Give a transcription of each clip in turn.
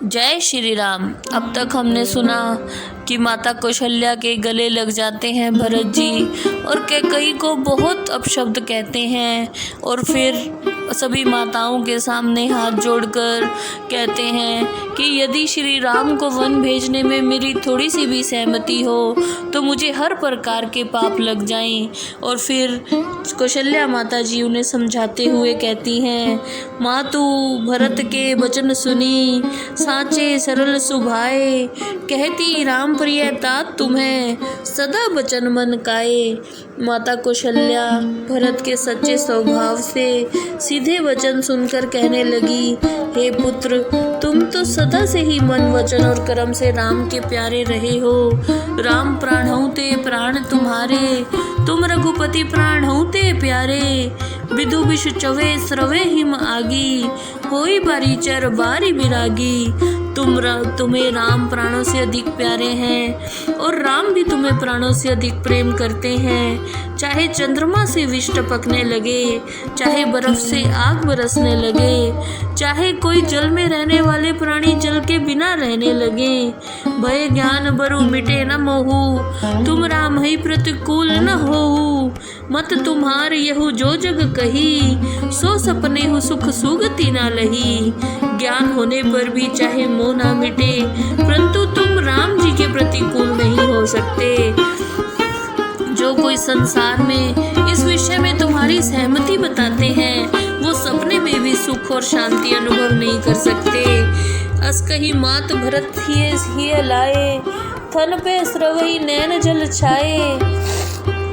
जय श्री राम। अब तक हमने सुना कि माता कौशल्या के गले लग जाते हैं भरत जी और कैकई को बहुत अपशब्द कहते हैं और फिर सभी माताओं के सामने हाथ जोड़कर कहते हैं कि यदि श्री राम को वन भेजने में मेरी थोड़ी सी भी सहमति हो तो मुझे हर प्रकार के पाप लग जाएं। और फिर कौशल्या माता जी उन्हें समझाते हुए कहती हैं, माँ तू भरत के वचन सुनी, साचे सरल सुभाए, कहती राम प्रिय तात तुम्हें, सदा वचन मन काए। माता कौशल्या भरत के सच्चे स्वभाव से सीधे वचन सुनकर कहने लगी, हे पुत्र, तुम तो सदा से ही मन वचन और कर्म से राम के प्यारे रहे हो। राम प्राण होते प्राण तुम्हारे, तुम रघुपति प्राण होते प्यारे। विदु विष चवे स्रवे हिम आगी, होई बारी चर बारी विरागी। तुम्हें राम प्राणों से अधिक प्यारे हैं और राम भी तुम्हें प्राणों से अधिक प्रेम करते हैं। चाहे चंद्रमा से विष टपकने लगे, चाहे बर्फ से आग बरसने लगे, चाहे कोई जल में रहने वाले प्राणी जल के बिना रहने लगे, भय ज्ञान बरु मिटे न मोहू, तुम राम ही प्रतिकूल न होहू। मत तुम्हार यहु जो जग कही, सो सपने हु सुख सुगति न लही। ज्ञान होने पर भी चाहे मोह ना मिटे, परंतु तुम राम जी के प्रतिकूल नहीं हो सकते। जो कोई संसार में इस विषय में तुम्हारी सहमति बताते हैं, वो सपने में भी सुख और शांति अनुभव नहीं कर सकते। अस कही मात भरत ही लाए, थन पे स्रवई नैन जल छाए।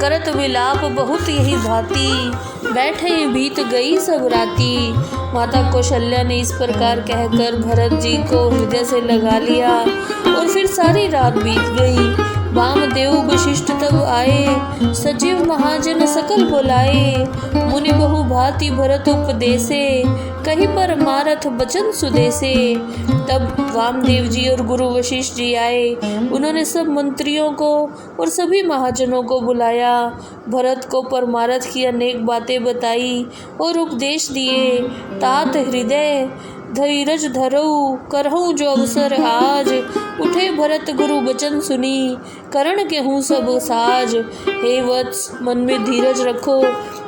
करत विलाप बहुत यही भांति, बैठे बीत गई सब राती। माता कौशल्या ने इस प्रकार कहकर भरत जी को हृदय से लगा लिया और फिर सारी रात बीत गई। वामदेव वशिष्ठ तब आए, सचिव महाजन सकल बुलाए। मुनि बहु भांति भरत उपदेसे, कहीं पर मारथ बचन सुदेसे। तब वामदेव जी और गुरु वशिष्ठ जी आए। उन्होंने सब मंत्रियों को और सभी महाजनों को बुलाया, भरत को परमारथ की अनेक बातें बताई और उपदेश दिए। तात हृदय धीरज धरऊ, करहूँ जो अवसर आज। उठे भरत गुरु वचन सुनी, करण के हूँ सब साज। हे वत्स, मन में धीरज रखो,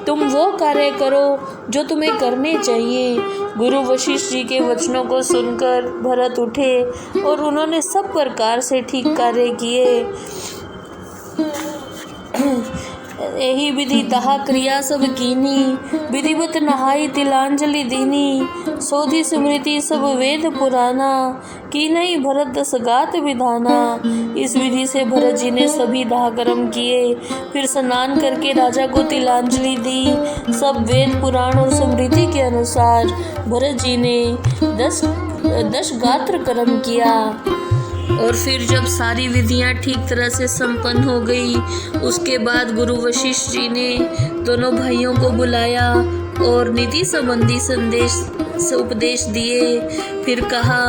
तुम वो कार्य करो जो तुम्हें करने चाहिए। गुरु वशिष्ठ जी के वचनों को सुनकर भरत उठे और उन्होंने सब प्रकार से ठीक कार्य किए। यही विधि तहा क्रिया सब कीनी, विधिवत नहाई तिलांजलि दीनी। सोधी स्मृति सब वेद पुराना, की नहीं भरत दस गात विधाना। इस विधि से भरत जी ने सभी दाह कर्म किए, फिर स्नान करके राजा को तिलांजलि दी। सब वेद पुराण और स्मृति के अनुसार भरत जी ने दस गात्र कर्म किया। और फिर जब सारी विधियां ठीक तरह से संपन्न हो गई, उसके बाद गुरु वशिष्ठ जी ने दोनों भाइयों को बुलाया और नीति संबंधी उपदेश दिए। फिर कहा,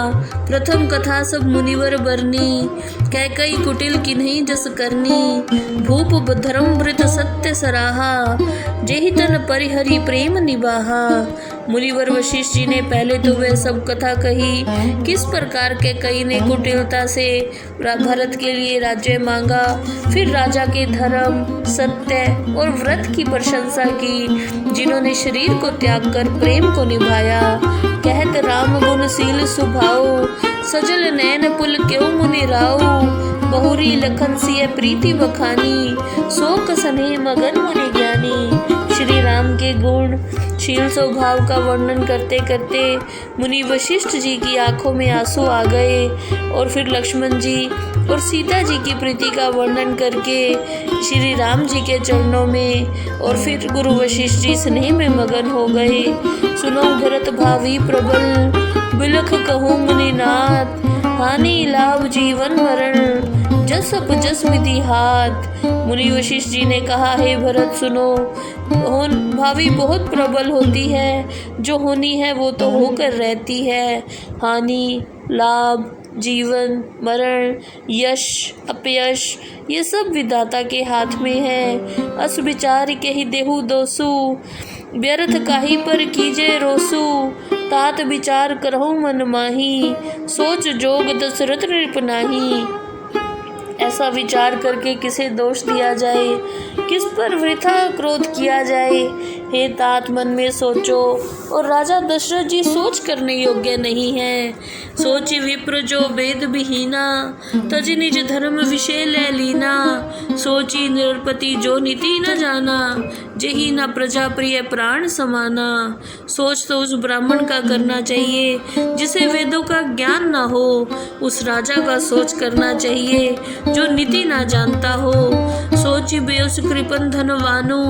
प्रथम कथा सब मुनिवर बरनी, कैकई कुटिल किन्हीं जस करनी। भूप धर्म वृत सत्य सराहा, जेहि तन परिहरि प्रेम निबाहा। मुनिवर वशिष्ठ जी ने पहले तो वह सब कथा कही, किस प्रकार कैकई ने कुटिलता से भरत के लिए राज्य मांगा। फिर राजा के धर्म, सत्य और व्रत की प्रशंसा की, जिन्होंने शरीर को त्याग कर प्रेम को निभाया। कहत राम गुण शील सुभाओ, सजल नैन पुल क्यों मुनि राओ। बहुरी लखन सिय प्रीति बखानी, शोक स्नेह मगन मुनि ज्ञानी। श्री राम के गुण शील स्वभाव का वर्णन करते करते मुनि वशिष्ठ जी की आंखों में आंसू आ गए और फिर लक्ष्मण जी और सीता जी की प्रीति का वर्णन करके श्री राम जी के चरणों में और फिर गुरु वशिष्ठ जी स्नेह में मगन हो गए। सुनो भरत भावी प्रबल, बिलख कहूँ मुनिनाथ। हानि लाभ जीवन मरण, जस अप जस विधि हाथ। मुनि वशिष्ठ जी ने कहा, हे भरत सुनो, भावी बहुत प्रबल होती है, जो होनी है वो तो होकर रहती है। हानि, लाभ, जीवन, मरण, यश, अपयश, ये सब विधाता के हाथ में है। अस विचार के ही देहु दोसु, व्यर्थ काहि पर कीजे रोसु। तात विचार करहु मन माही, सोच जोग दशरथ नृप नाही। ऐसा विचार करके किसे दोष दिया जाए, किस पर वृथा क्रोध किया जाए। हे तात मन में सोचो, और राजा दशरथ जी सोच करने योग्य नहीं है। सोचि विप्र जो वेद विहीना, तजि निज धर्म विषय ले लीना। सोची नृपति जो नीति न जाना, जेहि न प्रजा प्रिय प्राण समाना। सोच तो उस ब्राह्मण का करना चाहिए जिसे वेदों का ज्ञान ना हो, उस राजा का सोच करना चाहिए जो नीति ना जानता हो। सोचि बेउस कृपन धनवानु,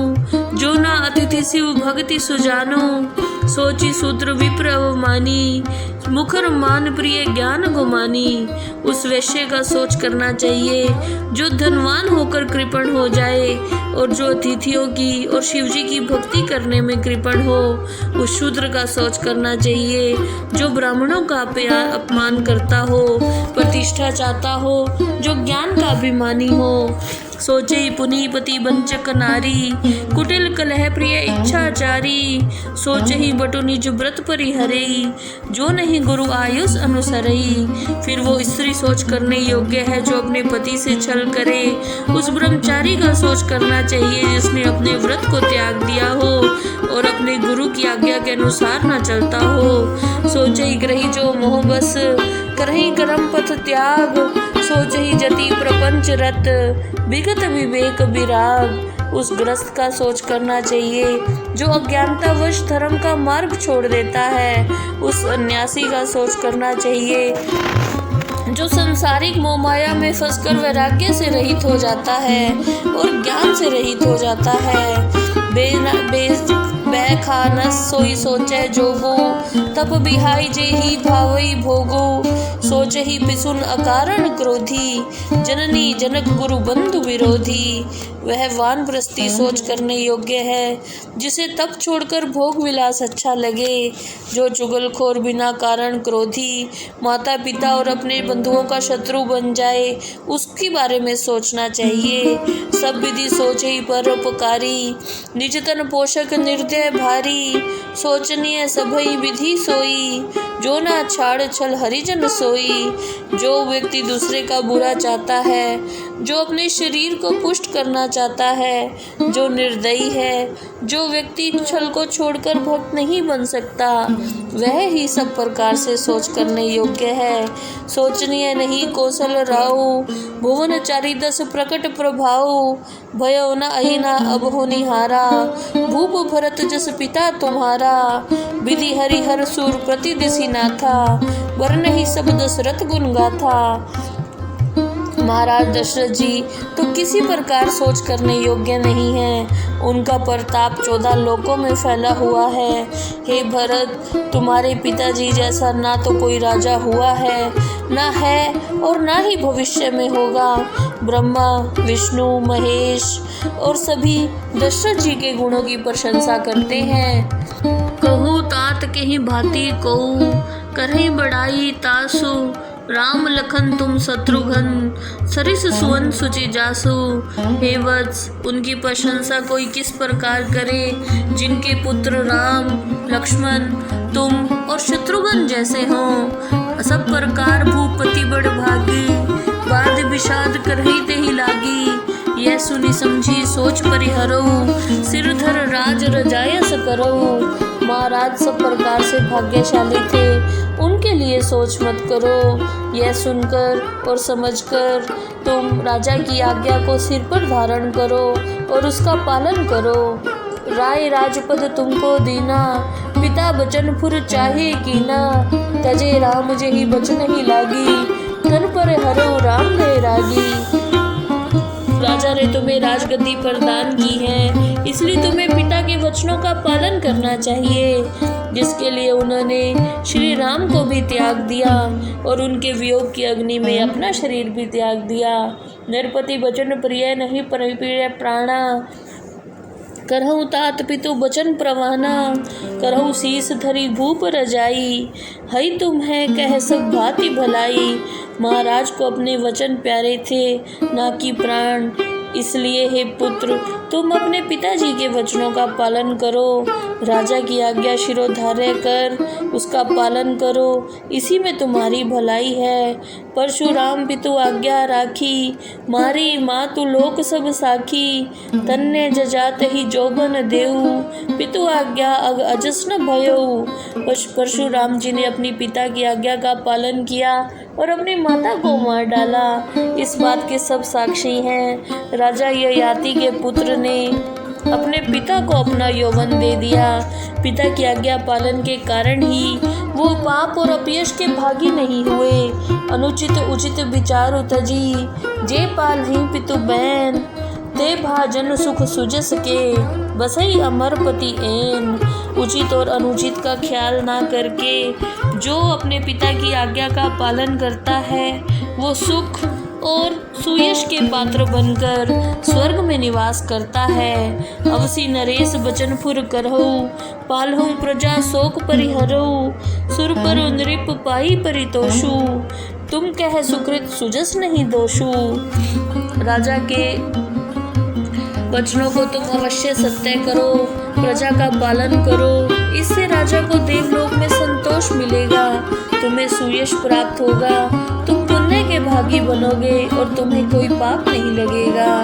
जो ना अतिथि शिव भक्ति सुजानु। सोचि शूद्र विप्र अवमानी, मुखर मान प्रिय ज्ञान गुमानी। उस वैश्य का सोच करना चाहिए जो धनवान होकर कृपण हो जाए, और जो अतिथियों की और शिवजी की भक्ति करने में कृपण हो। उस शूद्र का सोच करना चाहिए जो ब्राह्मणों का अपमान करता हो, प्रतिष्ठा चाहता हो, जो ज्ञान का अभिमानी हो। सोचे पुनीपति वंचक नारी, कुटिल कलह प्रिय इच्छाचारी। सोचे ही बटु निज व्रत परिहरई, जो नहीं गुरु आयुष अनुसरई। फिर वो स्त्री सोच करने योग्य है जो अपने पति से छल करे। उस ब्रह्मचारी का सोच करना चाहिए जिसने अपने व्रत को त्याग दिया हो और अपने गुरु की आज्ञा के अनुसार न चलता हो। सोचे ही ग्रही जो मोह बस, करही कर्म पथ त्याग। सोच ही जति प्रपंच रत, विगत विवेक विराग। उस ग्रस्त का सोच करना चाहिए जो अज्ञानतावश धर्म का मार्ग छोड़ देता है। उस सन्यासी का सोच करना चाहिए जो संसारिक मोहमाया में फंसकर वैराग्य से रहित हो जाता है और ज्ञान से रहित हो जाता है। खानस सोई सोचे जोगो, तप बिहाई जे ही भावई भोगो। सोच ही पिसुन अकारण क्रोधी, जननी जनक गुरु बंधु विरोधी। वह वानप्रस्थी सोच करने योग्य है जिसे तप छोड़कर भोग विलास अच्छा लगे। जो चुगलखोर बिना कारण क्रोधी, माता पिता और अपने बंधुओं का शत्रु बन जाए, उसके बारे में सोचना चाहिए। सब विधि सोच ही परोपकारी, निज तन पोषक निर्दय भारी। सोचनीय सभई विधि सोई, जो ना छाड़ छल हरिजन सोई। जो व्यक्ति दूसरे का बुरा चाहता है, जो अपने शरीर को पुष्ट करना चाहता है, जो निर्दयी है, जो व्यक्ति छल को छोड़कर भक्त नहीं बन सकता, वह ही सब प्रकार से सोच करने योग्य है। सोचनीय नहीं कौशल राउ, भुवन चारि दस प्रकट प्रभाव। भयो न अहिना अब हो निहारा, भूप भरत जस पिता तुम्हारा। विधि हरिहर सूर प्रति दिशि नाथा, वर्ण ही सब दशरथ गुण गाथा। महाराज दशरथ जी तो किसी प्रकार सोच करने योग्य नहीं है। उनका प्रताप 14 लोकों में फैला हुआ है। हे भरत, तुम्हारे पिताजी जैसा ना तो कोई राजा हुआ है, ना है और ना ही भविष्य में होगा। ब्रह्मा, विष्णु, महेश और सभी दशरथ जी के गुणों की प्रशंसा करते हैं। कहूँ तात के ही भांति कहूँ, करही बड़ाई तासु। राम लखन तुम शत्रुघ्न, सरिस सुवन सुचि जासु। हे वत्स, उनकी प्रशंसा कोई किस प्रकार करे जिनके पुत्र राम, लक्ष्मण, तुम और शत्रुघ्न जैसे हों। सब प्रकार भूपति बड़ भागी, वाद विषाद करही तेहि लागी। यह सुनी समझी सोच परिहरो, सिरधर राज रजायस करो। महाराज सब प्रकार से भाग्यशाली थे, उनके लिए सोच मत करो। यह सुनकर और समझकर तुम राजा की आज्ञा को सिर पर धारण करो और उसका पालन करो। राय राजपद तुमको दीना, पिता बचन फुर चाहे कीना। तजे राम जेहि बचन ही लागी, तन पर हरो राम दे रागी। राजा ने तुम्हें राजगद्दी प्रदान की है, इसलिए तुम्हें पिता के वचनों का पालन करना चाहिए, जिसके लिए उन्होंने श्री राम को भी त्याग दिया और उनके वियोग की अग्नि में अपना शरीर भी त्याग दिया। नरपति वचन प्रिय नहीं परिप्रिय प्राणा, करहु तात पितु बचन प्रवाना। करहु शीस धरी भूप रजाई, हई तुम है कह सब भांति भलाई। महाराज को अपने वचन प्यारे थे, ना कि प्राण। इसलिए हे पुत्र, तुम अपने पिताजी के वचनों का पालन करो, राजा की आज्ञा शिरोधार्य कर उसका पालन करो, इसी में तुम्हारी भलाई है। परशुराम पितु आज्ञा राखी, मारी मातु लोक सब साखी, तन्ने जजात ही जोबन देऊ, पितु आज्ञा अग अजस न भयऊ। परशुराम जी ने अपनी पिता की आज्ञा का पालन किया और अपनी माता को मार डाला। इस बात के सब साक्षी हैं। राजा ययाति के पुत्र ने अपने पिता को अपना यौवन दे दिया। पिता की आज्ञा पालन के कारण ही वो पाप और अपयश के भागी नहीं हुए। अनुचित उचित विचार तजी, जे पाल ही पितु बैन, ते भाजन सुख सुजस के, बसई अमरपति एन। उचित और अनुचित का ख्याल ना करके जो अपने पिता की आज्ञा का पालन करता है वो सुख और सुयश के पात्र बनकर स्वर्ग में निवास करता है। अवसी नरेश बचन फुर करहु, पालहु प्रजा शोक परिहरऊ, सुर पर नृप पाई परितोषु, तुम कह सुकृत सुजस नहीं दोषु। राजा के वचनों को तुम अवश्य सत्य करो, प्रजा का पालन करो, इससे राजा को देवलोक में संतोष मिलेगा, तुम्हें सुयश प्राप्त होगा, तुम पुण्य के भागी बनोगे और तुम्हें कोई पाप नहीं लगेगा।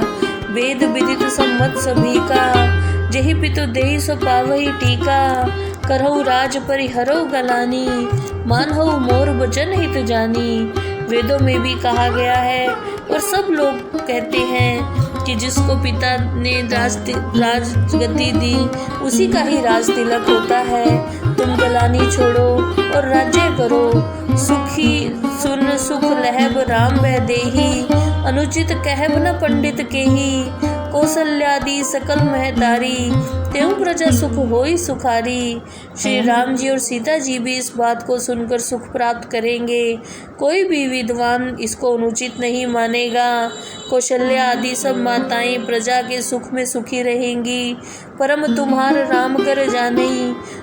वेद विदित सम्मत सभी का, जेहि पितु देहि सो पावहि टीका, करहु राज परिहरौ गलानी, मानहु मोर वचन हित जानी। वेदों में भी कहा गया है और सब लोग कहते हैं कि जिसको पिता ने राजगद्दी दी उसी का ही राज तिलक होता है। तुम गलानी छोड़ो और राज्य करो, सुखी सुन सुख लहब राम वह देही, अनुचित कहब न पंडित के ही, कौशल्यादि सकल महतारी, त्यों प्रजा सुख होई सुखारी। श्री राम जी और सीता जी भी इस बात को सुनकर सुख प्राप्त करेंगे। कोई भी विद्वान इसको अनुचित नहीं मानेगा। कौशल्या आदि सब माताएं प्रजा के सुख में सुखी रहेंगी। परम तुम्हार राम कर जाने,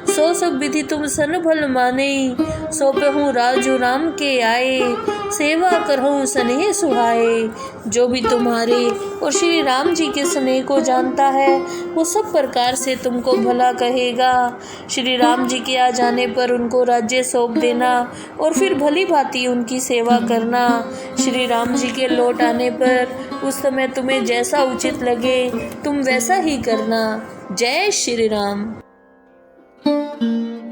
सो सब विधि तुम सन भल माने, सौंपहूँ राजू राम के आए, सेवा करहूँ स्नेह सुहाए। जो भी तुम्हारे और श्री राम जी के स्नेह को जानता है वो सब प्रकार से तुमको भला कहेगा। श्री राम जी के आ जाने पर उनको राज्य सौंप देना और फिर भली भांति उनकी सेवा करना। श्री राम जी के लौट आने पर उस समय तुम्हें जैसा उचित लगे तुम वैसा ही करना। जय श्री राम।